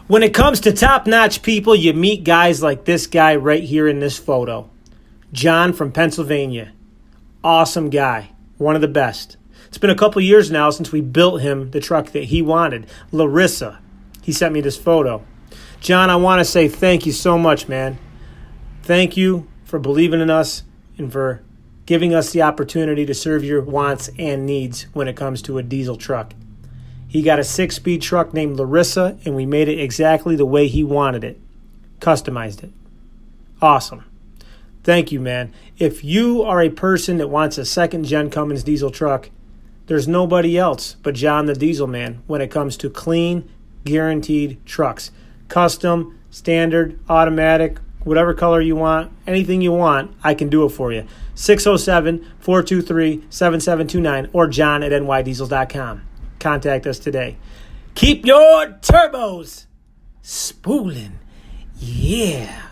When it comes to top-notch people, you meet guys like this guy right here in this photo. John from Pennsylvania. Awesome guy. One of the best. It's been a couple years now since we built him the truck that he wanted. Larissa. He sent me this photo. John, I want to say thank you so much, man. Thank you for believing in us and for giving us the opportunity to serve your wants and needs when it comes to a diesel truck. He got a 6-speed truck named Larissa, and we made it exactly the way he wanted it. Customized it. Awesome. Thank you, man. If you are a person that wants a second-gen Cummins diesel truck, there's nobody else but John the Diesel Man when it comes to clean, guaranteed trucks. Custom, standard, automatic, whatever color you want, anything you want, I can do it for you. 607-423-7729 or john@nydiesels.com. Contact us today. Keep your turbos spooling. Yeah.